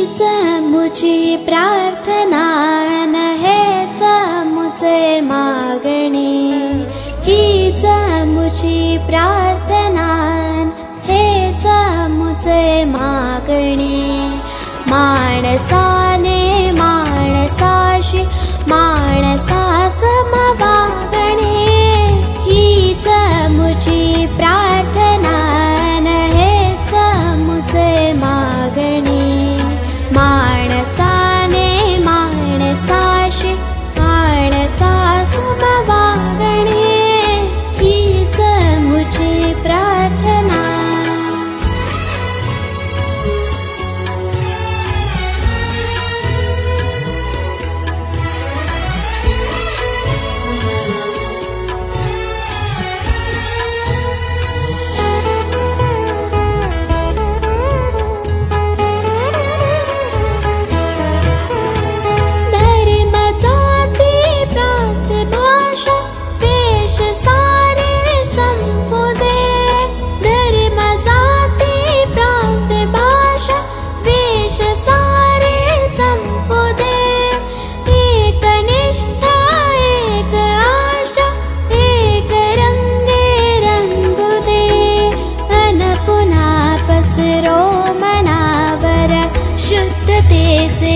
हीच मुची प्रार्थना हेच मुचे मागणे, हीच मुची प्रार्थना हेच मुचे मागणे। माणसाने माणसाशी माणसास वागणे, हीच मुची प्रार्थना हेच मुचे मागणे। माणसाने माणसाशी माणसास वागणे, हीच मुची प्रार्थना। शुद्धतेचे